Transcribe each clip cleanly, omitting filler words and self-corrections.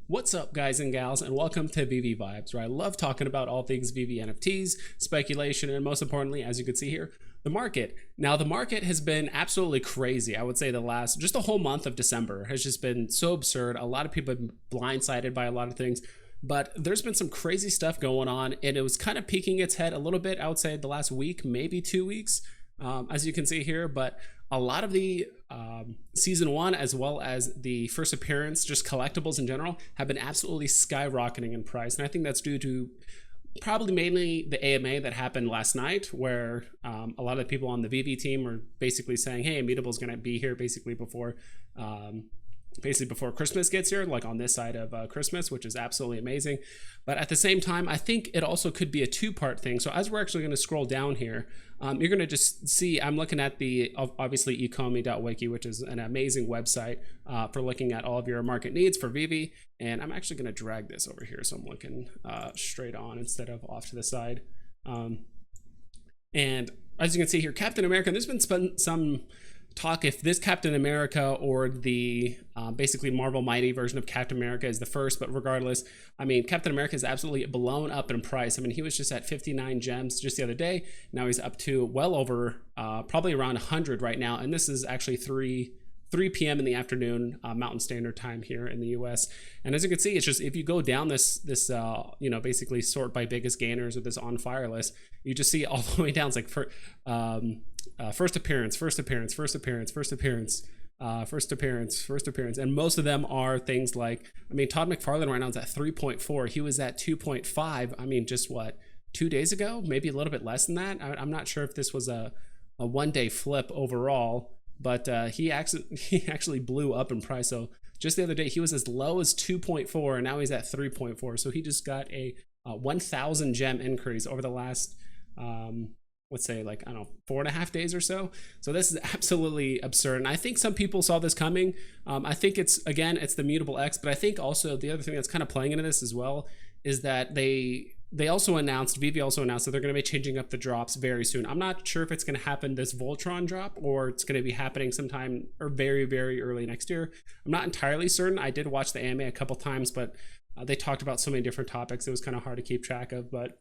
What's up, guys and gals, and welcome to Veve Vibes, where I love talking about all things Veve NFTs, speculation, and most importantly, as you can see here, the market. Now, the market has been absolutely crazy. I would say just the whole month of December has just been so absurd. A lot of people have been blindsided by a lot of things, but there's been some crazy stuff going on, and it was kind of peeking its head a little bit, I would say, the last week, maybe 2 weeks, as you can see here, but a lot of the season one as well as the first appearance, just collectibles in general, have been absolutely skyrocketing in price. And I think that's due to probably mainly the AMA that happened last night, where a lot of the people on the Veve team are basically saying, hey, Immutable is going to be here basically before Christmas gets here, like on this side of Christmas, which is absolutely amazing. But at the same time, I think it also could be a two-part thing. So as we're actually going to scroll down here, you're going to just see, I'm looking at the obviously ecomi.wiki, which is an amazing website for looking at all of your market needs for Veve. And I'm actually going to drag this over here, so I'm looking straight on instead of off to the side. And as you can see here, Captain America, there's been some talk if this Captain America or the basically Marvel Mighty version of Captain America is the first, but regardless, I mean, Captain America is absolutely blown up in price. I mean, he was just at 59 gems just the other day. Now he's up to well over probably around 100 right now, and this is actually 3 p.m. in the afternoon Mountain Standard Time here in the US. And as you can see, it's just if you go down this basically sort by biggest gainers with this on fire list, you just see all the way down. It's like first appearance, and most of them are things like, I mean, Todd McFarlane right now is at 3.4. He was at 2.5. I mean, just what, 2 days ago, maybe a little bit less than that. I'm not sure if this was a one-day flip overall, but he actually blew up in price. So just the other day, he was as low as 2.4, and now he's at 3.4. So he just got a 1,000 gem increase over the last let's say, like, I don't know, 4.5 days or so. So this is absolutely absurd. And I think some people saw this coming. I think it's the Mutable X, but I think also the other thing that's kind of playing into this as well is that Veve also announced that they're going to be changing up the drops very soon. I'm not sure if it's going to happen this Voltron drop or it's going to be happening sometime or very, very early next year. I'm not entirely certain. I did watch the AMA a couple times, but they talked about so many different topics. It was kind of hard to keep track of, but it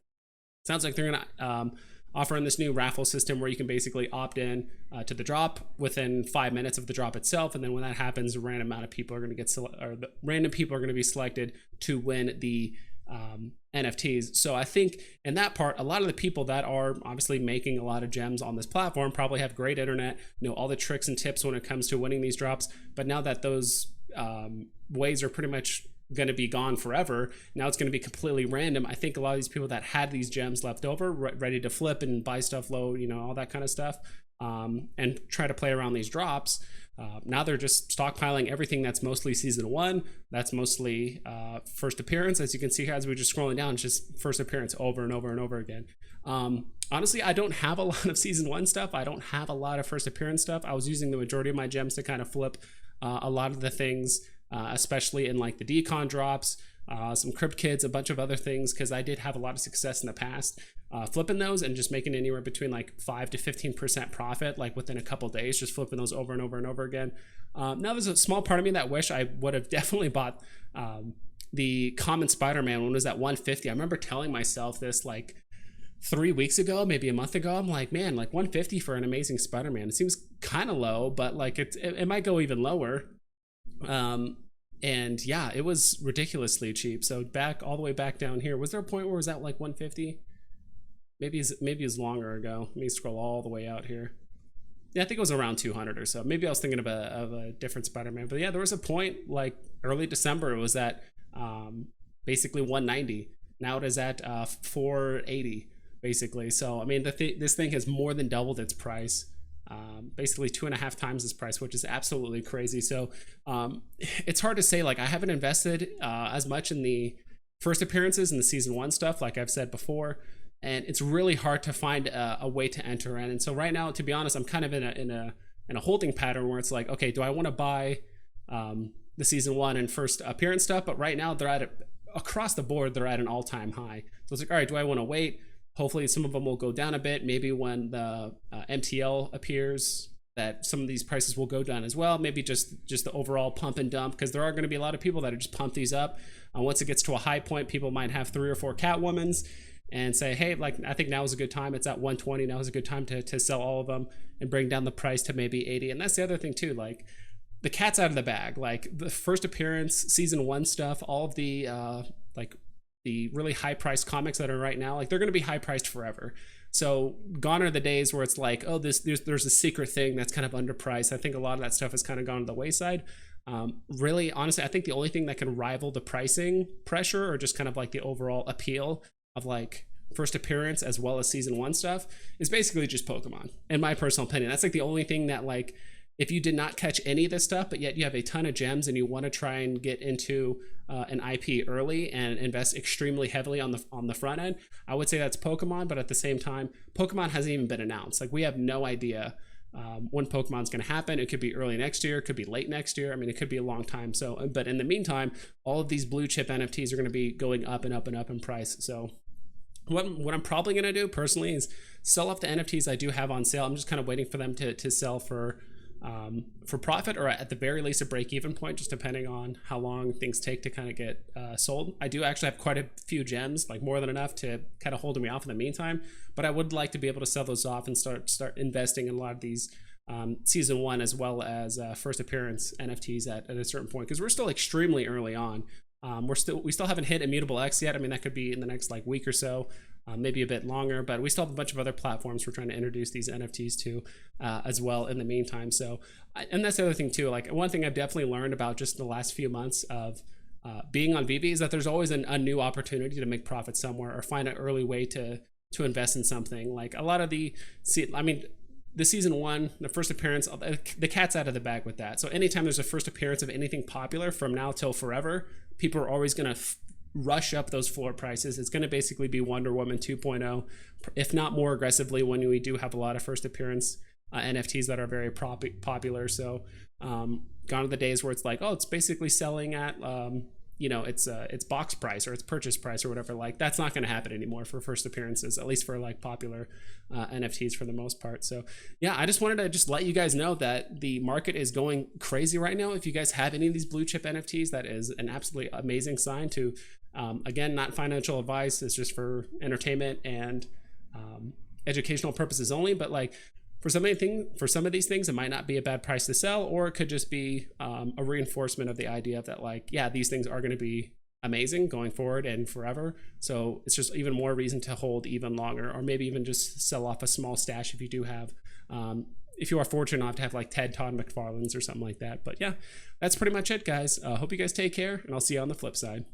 sounds like they're going to offering this new raffle system where you can basically opt in to the drop within 5 minutes of the drop itself, and then when that happens, a random amount of people are going to be selected to win the NFTs. So I think in that part, a lot of the people that are obviously making a lot of gems on this platform probably have great internet, know all the tricks and tips when it comes to winning these drops. But now that those ways are pretty much going to be gone forever, now it's going to be completely random. I think a lot of these people that had these gems left over, ready to flip and buy stuff low, all that kind of stuff, and try to play around these drops, now they're just stockpiling everything that's mostly season one, that's mostly first appearance. As you can see here, as we're just scrolling down, it's just first appearance over and over and over again. Honestly, I don't have a lot of season one stuff. I don't have a lot of first appearance stuff. I was using the majority of my gems to kind of flip a lot of the things, especially in like the decon drops, some crypt kits, a bunch of other things, because I did have a lot of success in the past flipping those and just making anywhere between like 5 to 15% profit, like within a couple days, just flipping those over and over and over again. Now there's a small part of me that wish I would have definitely bought the common Spider-Man when it was at 150. I remember telling myself this like 3 weeks ago, maybe a month ago. I'm like, man, like 150 for an amazing Spider-Man, it seems kind of low, but like it might go even lower. And yeah, it was ridiculously cheap. So all the way back down here, was there a point where it was at like 150? Maybe it's longer ago. Let me scroll all the way out here. Yeah, I think it was around 200 or so. Maybe I was thinking of a different Spider-Man, but yeah, there was a point like early December, it was at basically 190. Now it is at 480 basically. So I mean, this thing has more than doubled its price. Basically 2.5 times this price, which is absolutely crazy. So it's hard to say, like, I haven't invested as much in the first appearances and the season one stuff, like I've said before, and it's really hard to find a way to enter in. And so right now, to be honest, I'm kind of in a holding pattern where it's like, okay, do I want to buy the season one and first appearance stuff? But right now across the board, they're at an all-time high. So it's like, all right, do I want to wait? Hopefully some of them will go down a bit. Maybe when the MTL appears, that some of these prices will go down as well. Maybe just the overall pump and dump, because there are going to be a lot of people that are just pump these up. Once it gets to a high point, people might have 3 or 4 Catwomans and say, hey, like, I think now is a good time. It's at 120. Now is a good time to sell all of them and bring down the price to maybe 80. And that's the other thing too. Like, the cat's out of the bag. Like, the first appearance, season 1 stuff, all of the like the really high priced comics that are right now, like, they're going to be high priced forever. So gone are the days where it's like, oh, there's a secret thing that's kind of underpriced. I think a lot of that stuff has kind of gone to the wayside. Really, honestly, I think the only thing that can rival the pricing pressure, or just kind of like the overall appeal of like first appearance as well as season 1 stuff, is basically just Pokemon, in my personal opinion. That's like the only thing that, like, if you did not catch any of this stuff, but yet you have a ton of gems and you want to try and get into an IP early and invest extremely heavily on the front end, I would say that's Pokemon. But at the same time, Pokemon hasn't even been announced. Like, we have no idea when Pokemon's going to happen. It could be early next year, it could be late next year. I mean, it could be a long time. So, but in the meantime, all of these blue chip NFTs are going to be going up and up and up in price. So what I'm probably going to do personally is sell off the NFTs I do have on sale. I'm just kind of waiting for them to sell for profit, or at the very least a break-even point, just depending on how long things take to kind of get sold. I do actually have quite a few gems, like more than enough to kind of hold me off in the meantime, but I would like to be able to sell those off and start investing in a lot of these season 1 as well as first appearance NFTs at a certain point, because we're still extremely early on. We still haven't hit Immutable X yet. I mean, that could be in the next like week or so, maybe a bit longer, but we still have a bunch of other platforms we're trying to introduce these NFTs to as well in the meantime. So, and that's the other thing too. Like, one thing I've definitely learned about just the last few months of being on Veve is that there's always a new opportunity to make profit somewhere, or find an early way to invest in something. Like, a lot of the season 1, the first appearance, the cat's out of the bag with that. So anytime there's a first appearance of anything popular from now till forever, people are always going to rush up those floor prices. It's going to basically be Wonder Woman 2.0, if not more aggressively, when we do have a lot of first appearance NFTs that are very popular. So gone are the days where it's like, oh, it's basically selling at it's box price or it's purchase price or whatever. Like, that's not going to happen anymore for first appearances, at least for like popular NFTs for the most part. So yeah, I just wanted to just let you guys know that the market is going crazy right now. If you guys have any of these blue chip NFTs, that is an absolutely amazing sign. To again, not financial advice, it's just for entertainment and educational purposes only. But like, for some of these things, it might not be a bad price to sell, or it could just be a reinforcement of the idea that, like, yeah, these things are going to be amazing going forward and forever. So it's just even more reason to hold even longer, or maybe even just sell off a small stash if you do have, if you are fortunate enough to have like Todd McFarlane's or something like that. But yeah, that's pretty much it, guys. Hope you guys take care, and I'll see you on the flip side.